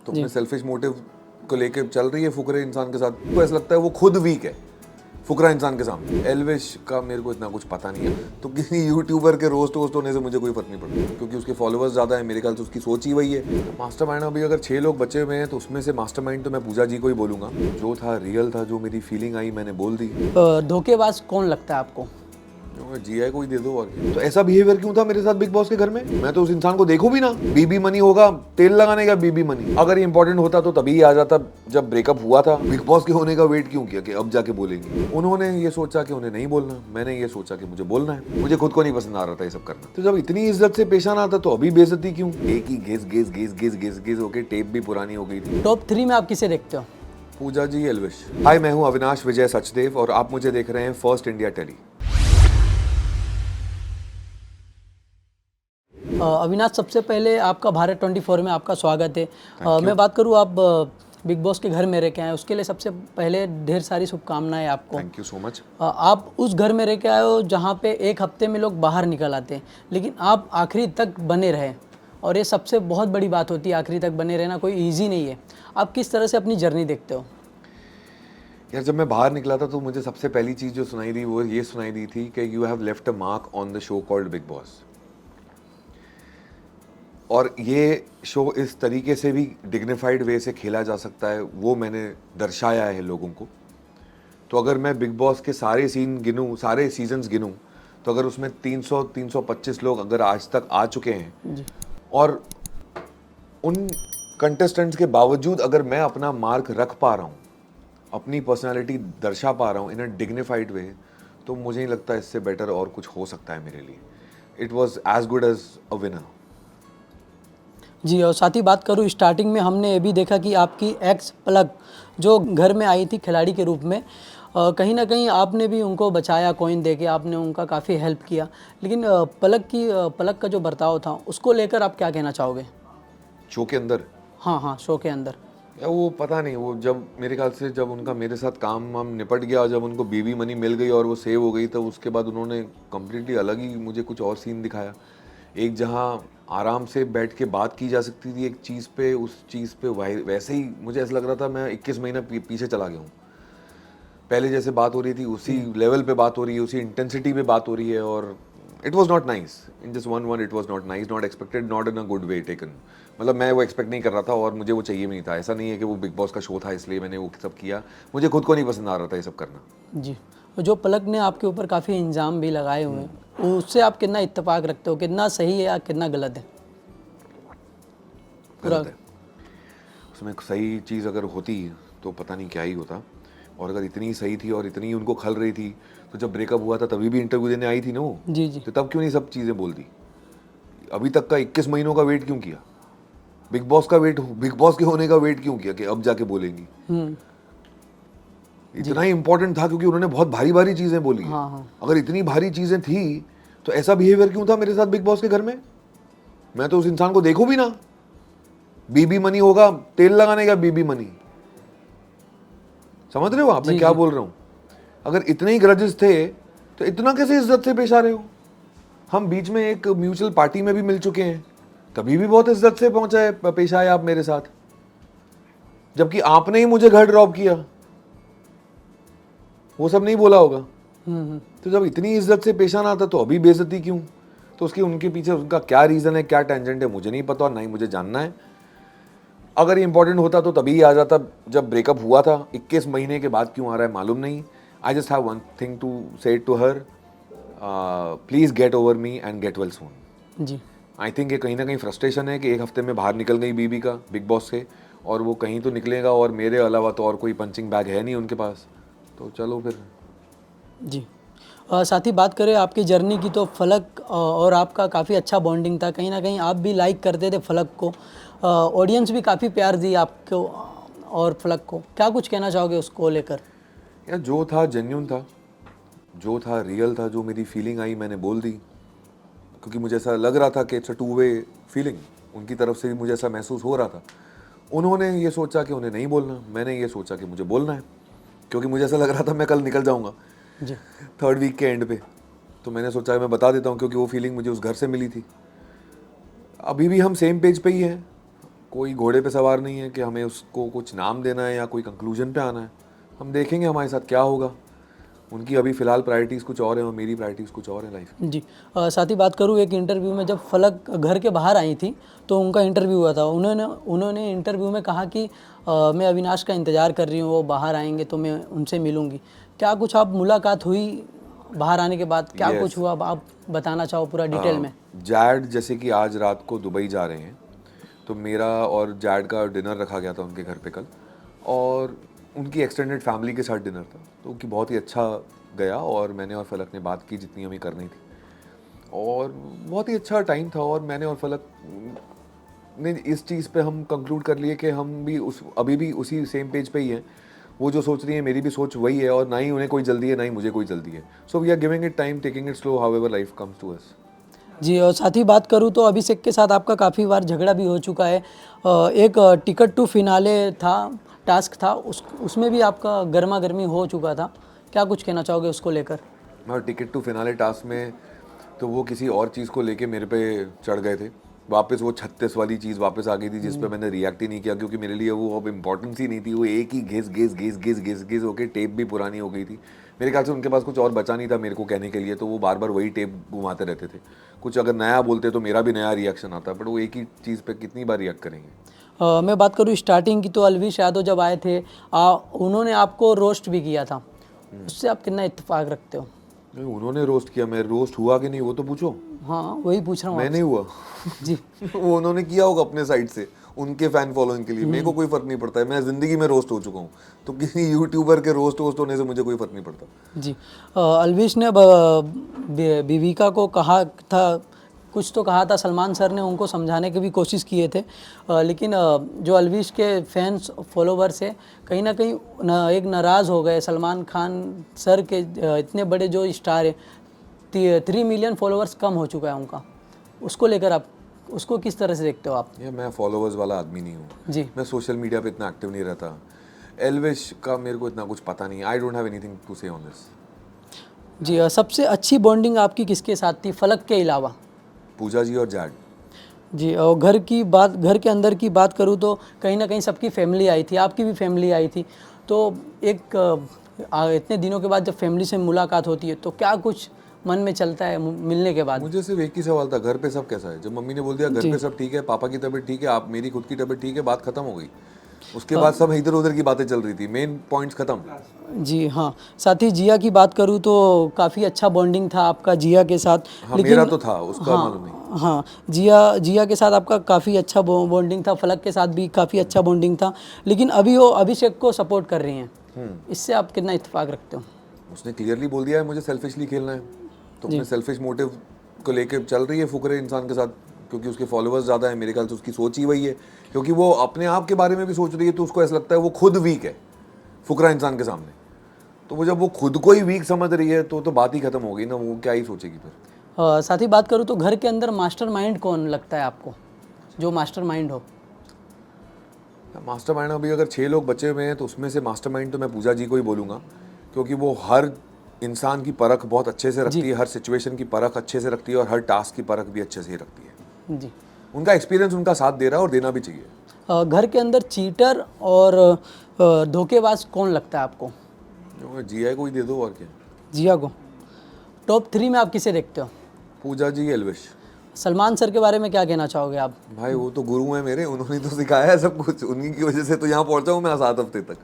तो अपने selfish motive को लेके चल रही है फुकरे इंसान के साथ, तो ऐसा लगता है वो खुद वीक है फुकरा इंसान के सामने। एल्विश का मेरे को इतना कुछ पता नहीं है, तो किसी यूट्यूबर के रोस्ट वोस्ट होने से मुझे कोई फर्क नहीं पड़ता, क्योंकि उसके फॉलोअर्स ज़्यादा है, मेरे ख्याल से उसकी सोच ही वही है। मास्टरमाइंड अभी अगर 6 लोग बचे हुए हैं तो उसमें से मास्टरमाइंड तो मैं पूजा जी को ही बोलूँगा। जो था रियल था, जो मेरी फीलिंग आई मैंने बोल दी। धोखेबाज कौन लगता है आपको? जीआई को ही दे दो। और तो ऐसा बिहेवियर क्यों था मेरे साथ बिग बॉस के घर में? मैं तो उस इंसान को देखूं भी ना। बीबी मनी होगा, तेल लगाने का बीबी मनी। अगर ये इंपॉर्टेंट होता तो तभी आ जाता जब ब्रेकअप हुआ था। बिग बॉस के होने का वेट क्यों किया कि अब जाके बोलेंगे? उन्होंने ये सोचा कि उन्हें नहीं बोलना, मैंने ये सोचा कि मुझे बोलना है। मुझे खुद को नहीं पसंद आ रहा था ये सब करना। तो जब इतनी इज्जत से पेश आना था तो अभी बेइज्जती क्यों? एक ही guess guess guess guess guess guess होके टेप भी पुरानी हो गई थी। टॉप 3 में आप किसे देखते हो? पूजा जी, एल्विश। हाय, मैं हूँ अविनाश विजय सचदेव और आप मुझे देख रहे हैं फर्स्ट इंडिया टेली। अविनाश, सबसे पहले आपका भारत 24 में आपका स्वागत है। मैं बात करूँ, आप बिग बॉस के घर में रह के आए, उसके लिए सबसे पहले ढेर सारी शुभकामनाएं आपको। Thank you so much. आप उस घर में रह के आए हो जहाँ पे एक हफ्ते में लोग बाहर निकल आते हैं, लेकिन आप आखिरी तक बने रहे, और ये सबसे बहुत बड़ी बात होती है। आखिरी तक बने रहना कोई ईजी नहीं है। आप किस तरह से अपनी जर्नी देखते हो? यार, जब मैं बाहर निकला था तो मुझे सबसे पहली चीज़ जो सुनाई दी वो ये सुनाई दी थी कि you have left a mark on the show called big boss. और ये शो इस तरीके से भी डिग्निफाइड वे से खेला जा सकता है, वो मैंने दर्शाया है लोगों को। तो अगर मैं बिग बॉस के सारे सीन गिनूं, सारे सीजन्स गिनूं, तो अगर उसमें 300-325 लोग अगर आज तक आ चुके हैं जी। और उन कंटेस्टेंट्स के बावजूद अगर मैं अपना मार्क रख पा रहा हूँ, अपनी पर्सनालिटी दर्शा पा रहा हूँ इन अ डिग्निफाइड वे, तो मुझे नहीं लगता इससे बेटर और कुछ हो सकता है मेरे लिए। It was as good as a winner. जी, और साथ ही बात करूँ, स्टार्टिंग में हमने ये भी देखा कि आपकी एक्स पलक जो घर में आई थी खिलाड़ी के रूप में, कहीं ना कहीं आपने भी उनको बचाया, कॉइन देके आपने उनका काफ़ी हेल्प किया। लेकिन पलक का जो बर्ताव था उसको लेकर आप क्या कहना चाहोगे? शो के अंदर हाँ, शो के अंदर। या वो पता नहीं, वो जब मेरे ख्याल से जब उनका मेरे साथ काम वाम निपट गया और जब उनको बीबी मनी मिल गई और वो सेव हो गई, तो उसके बाद उन्होंने कम्प्लीटली अलग ही मुझे कुछ और सीन दिखाया। एक जहाँ आराम से बैठ के बात की जा सकती थी एक चीज़ पे, उस चीज़ पे वैसे ही मुझे ऐसा लग रहा था मैं 21 महीना पीछे चला गया हूँ। पहले जैसे बात हो रही थी उसी लेवल पे बात हो रही है, उसी इंटेंसिटी पे बात हो रही है। और it was not nice in just one it was not nice, not expected, not in a good way taken. मतलब मैं वो एक्सपेक्ट नहीं कर रहा था और मुझे वो चाहिए भी नहीं था। ऐसा नहीं है कि वो बिग बॉस का शो था इसलिए मैंने वो सब किया, मुझे खुद को नहीं पसंद आ रहा था ये सब करना। जी, और जो पलक ने आपके ऊपर काफ़ी इल्ज़ाम भी लगाए हुए हैं, उससे आप कितना इत्तेफाक रखते हो? कितना सही है या कितना गलत है? गलत है। उसमें सही चीज़ अगर होती तो पता नहीं क्या ही होता। और अगर इतनी सही थी और इतनी उनको खल रही थी, तो जब ब्रेकअप हुआ था तभी भी इंटरव्यू देने आई थी ना वो। जी जी। तो तब क्यों नहीं सब चीज़ें बोल दी? अभी तक का 21 महीनों का वेट क्यों किया? बिग बॉस के होने का वेट क्यों किया कि अब जाके बोलेंगी? इतना ही इंपॉर्टेंट था क्योंकि उन्होंने बहुत भारी भारी चीज़ें बोली है। हाँ। अगर इतनी भारी चीज़ें थी तो ऐसा बिहेवियर क्यों था मेरे साथ बिग बॉस के घर में? मैं तो उस इंसान को देखूं भी ना। बीबी मनी होगा, तेल लगाने का बीबी मनी। समझ रहे हो आप मैं क्या बोल रहा हूं? अगर इतने ही ग्रजेस थे तो इतना कैसे इज्जत से पेश आ रहे हो? हम बीच में एक म्यूचुअल पार्टी में भी मिल चुके हैं, तभी भी बहुत इज्जत से पेश आए आप मेरे साथ, जबकि आपने ही मुझे घर ड्रॉप किया। वो सब नहीं बोला होगा। तो जब इतनी इज्जत से पेश आना था तो अभी बेइज्जती क्यों? तो उसकी उनके पीछे उनका क्या रीज़न है, क्या टेंजेंट है, मुझे नहीं पता और ना ही मुझे जानना है। अगर ये इंपॉर्टेंट होता तो तभी आ जाता जब ब्रेकअप हुआ था। 21 महीने के बाद क्यों आ रहा है मालूम नहीं। I just have one thing to say to her, please get over me and get well soon. जी। आई थिंक ये कहीं ना कहीं फ्रस्ट्रेशन है कि एक हफ्ते में बाहर निकल गई बीबी का बिग बॉस से, और वो कहीं तो निकलेगा और मेरे अलावा तो और कोई पंचिंग बैग है नहीं उनके पास। तो चलो फिर। जी, साथ ही बात करें आपकी जर्नी की, तो फलक और आपका काफ़ी अच्छा बॉन्डिंग था। कहीं ना कहीं आप भी लाइक करते थे फलक को, ऑडियंस भी काफ़ी प्यार दी आपको और फलक को। क्या कुछ कहना चाहोगे उसको लेकर? यार, जो था जेन्यून था, जो था रियल था, जो मेरी फीलिंग आई मैंने बोल दी, क्योंकि मुझे ऐसा लग रहा था कि it's a two way feeling. उनकी तरफ से भी मुझे ऐसा महसूस हो रहा था। उन्होंने ये सोचा कि उन्हें नहीं बोलना, मैंने ये सोचा कि मुझे बोलना है, क्योंकि मुझे ऐसा लग रहा था मैं कल निकल जाऊंगा जी। 3rd वीक के एंड पे। तो मैंने सोचा मैं बता देता हूँ, क्योंकि वो फीलिंग मुझे उस घर से मिली थी। अभी भी हम सेम पेज पे ही हैं। कोई घोड़े पे सवार नहीं है कि हमें उसको कुछ नाम देना है या कोई कंक्लूजन पे आना है। हम देखेंगे हमारे साथ क्या होगा। उनकी अभी फ़िलहाल प्रायोरिटीज़ कुछ और हैं और मेरी प्रायोरिटीज़ कुछ और हैं लाइफ। जी साथ ही बात करूँ एक इंटरव्यू में, जब फलक घर के बाहर आई थी तो उनका इंटरव्यू हुआ था। उन्होंने इंटरव्यू में कहा कि मैं अविनाश का इंतज़ार कर रही हूँ, वो बाहर आएंगे तो मैं उनसे मिलूंगी। क्या कुछ आप मुलाकात हुई बाहर आने के बाद, क्या कुछ हुआ, आप बताना चाहो पूरा डिटेल में? जैड जैसे कि आज रात को दुबई जा रहे हैं, तो मेरा और जैड का डिनर रखा गया था उनके घर पे कल, और उनकी एक्सटेंडेड फैमिली के साथ डिनर था, तो उनकी बहुत ही अच्छा गया और मैंने और फलक ने बात की जितनी हमें करनी थी, और बहुत ही अच्छा टाइम था। और मैंने और फलक ने इस चीज़ पे हम कंक्लूड कर लिए कि हम भी अभी भी उसी सेम पेज पे ही हैं। वो जो सोच रही है मेरी भी सोच वही है, और ना ही उन्हें कोई जल्दी है ना ही मुझे कोई जल्दी है। So we are giving it time, taking it slow, however life comes to us. जी, और साथ ही बात करूँ तो अभिषेक के साथ आपका काफ़ी बार झगड़ा भी हो चुका है। एक टिकट टू फिनाले था, टास्क था, उसमें भी आपका गर्मा गर्मी हो चुका था। क्या कुछ कहना चाहोगे उसको लेकर? और टिकट टू फिनाले टास्क में तो वो किसी और चीज़ को लेके मेरे पे चढ़ गए थे। वापस वो 36 वाली चीज़ वापस आ गई थी जिस पे मैंने रिएक्ट ही नहीं किया, क्योंकि मेरे लिए वो अब इम्पोर्टेंस ही नहीं थी। वो एक ही घिस घिस घिस घिस घिस घिस होके टेप भी पुरानी हो गई थी। मेरे ख्याल से उनके पास कुछ और बचा नहीं था मेरे को कहने के लिए, तो वो बार बार वही टेप घुमाते रहते थे। कुछ अगर नया बोलते तो मेरा भी नया रिएक्शन आता, बट वो एक ही चीज़ पे कितनी बार रिएक्ट करेंगे। मैं बात करूँ स्टार्टिंग की तो अलविश यादव जब आए थे, उन्होंने आपको रोस्ट भी किया था, उससे आप कितना इत्तेफाक रखते हो? नहीं, उन्होंने रोस्ट किया, मैं रोस्ट हुआ कि नहीं वो तो पूछो। हाँ, वही पूछ रहा हूँ मैं नहीं हुआ। जी। वो उन्होंने किया होगा अपने साइड से, उनके फैन फॉलोइंग के लिए। मेरे को कोई फर्क नहीं पड़ता है, मैं जिंदगी में रोस्ट हो चुका हूँ, तो किसी यूट्यूबर के रोस्ट होने से मुझे कोई फर्क नहीं पड़ता। जी, अलविश ने बीविका को कहा था, कुछ तो कहा था, सलमान सर ने उनको समझाने की भी कोशिश किए थे, लेकिन जो अलविश के फैंस फॉलोवर्स है कहीं ना कहीं एक नाराज़ हो गए। सलमान खान सर के इतने बड़े जो स्टार है, 3 मिलियन फॉलोवर्स कम हो चुका है उनका, उसको लेकर आप उसको किस तरह से देखते हो आप? ये मैं फॉलोवर्स वाला आदमी नहीं हूँ जी। मैं सोशल मीडिया पे इतना एक्टिव नहीं रहता। एलविश का मेरे को इतना कुछ पता नहीं। I don't have anything to say on this. जी, सबसे अच्छी बॉन्डिंग आपकी किसके साथ थी फलक के अलावा? पूजा जी और जैड। जी, और घर के अंदर की बात करूँ तो कहीं ना कहीं सबकी फैमिली आई थी, आपकी भी फैमिली आई थी, तो एक इतने दिनों के बाद जब फैमिली से मुलाकात होती है तो क्या कुछ मन में चलता है मिलने के बाद? मुझे सिर्फ एक ही सवाल था, घर पे सब कैसा है? जब मम्मी ने बोल दिया घर पे सब ठीक है, पापा की तबीयत ठीक है, आप मेरी खुद की तबीयत ठीक है, बात खत्म हो गई। उसके बाद सब इधर उधर की बातें चल रही थी, मेन पॉइंट्स खत्म। जी हाँ, साथ ही जिया की बात करूँ तो काफ़ी अच्छा बॉन्डिंग था आपका जिया के साथ। हाँ, मेरा तो था, उसका मालूम नहीं। हाँ, जिया के साथ आपका काफ़ी अच्छा बॉन्डिंग था, फलक के साथ भी काफ़ी अच्छा बॉन्डिंग था, लेकिन अभी वो अभिषेक को सपोर्ट कर रही हैं, इससे आप कितना इत्तेफाक रखते हो? उसने क्लियरली बोल दिया है मुझे सेल्फिशली खेलना है, तो अपने सेल्फिश मोटिव को लेके चल रही है फुकरे इंसान के साथ, क्योंकि उसके फॉलोअर्स ज़्यादा है। मेरे ख्याल से उसकी सोच ही वही है, क्योंकि वो अपने आप के बारे में भी सोच रही है, तो उसको ऐसा लगता है वो खुद वीक है फुकरा इंसान के सामने। तो वो जब वो खुद को ही वीक समझ रही है तो बात ही खत्म हो गई ना, वो क्या ही सोचेगी फिर। साथ ही बात करूँ तो घर के अंदर मास्टरमाइंड कौन लगता है आपको, जो मास्टरमाइंड हो? मास्टरमाइंड अभी अगर 6 लोग बचे हुए हैं तो उसमें से मास्टरमाइंड तो मैं पूजा जी को ही बोलूँगा, क्योंकि वो हर इंसान की परख बहुत अच्छे से रखती है, हर सिचुएशन की परख अच्छे से रखती है और हर टास्क की परख भी अच्छे से ही रखती है। जी, उनका एक्सपीरियंस उनका साथ दे रहा है और देना भी चाहिए। घर के अंदर चीटर और धोखेबाज कौन लगता है आपको? जिया को ही दे दो, और क्या। जिया को। टॉप 3 में आप किसे देखते हो? पूजा जी, एलविश। सलमान सर के बारे में क्या कहना चाहोगे आप? भाई वो तो गुरु हैं मेरे, उन्होंने तो सिखाया है सब कुछ, उन्हीं की वजह से तो यहाँ पहुँचा हूँ मैं 7 हफ्ते तक।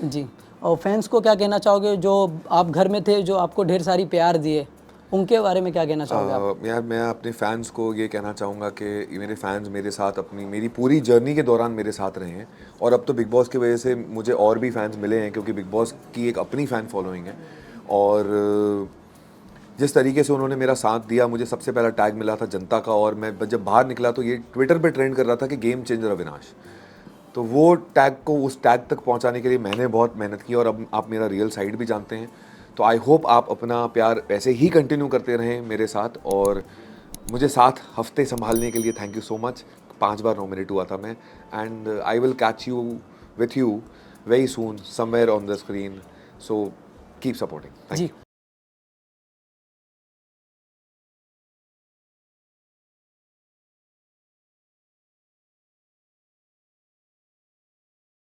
जी, और फैंस को क्या कहना चाहोगे जो आप घर में थे, जो आपको ढेर सारी प्यार दिए, उनके बारे में क्या कहना चाहोगे आप? यार मैं अपने फैंस को ये कहना चाहूँगा कि मेरे फैंस मेरे साथ मेरी पूरी जर्नी के दौरान मेरे साथ रहे हैं, और अब तो बिग बॉस की वजह से मुझे और भी फैंस मिले हैं, क्योंकि बिग बॉस की एक अपनी फ़ैन फॉलोइंग है। और जिस तरीके से उन्होंने मेरा साथ दिया, मुझे सबसे पहला टैग मिला था जनता का, और मैं जब बाहर निकला तो ये ट्विटर पे ट्रेंड कर रहा था कि गेम चेंजर अविनाश। तो वो टैग को उस टैग तक पहुंचाने के लिए मैंने बहुत मेहनत की, और अब आप मेरा रियल साइड भी जानते हैं। तो आई होप आप अपना प्यार ऐसे ही कंटिन्यू करते रहें मेरे साथ, और मुझे 7 हफ्ते संभालने के लिए थैंक यू सो मच। 5 बार नॉमिनेट हुआ था मैं, and I will catch you with you very soon somewhere on the screen, so keep supporting. Ji.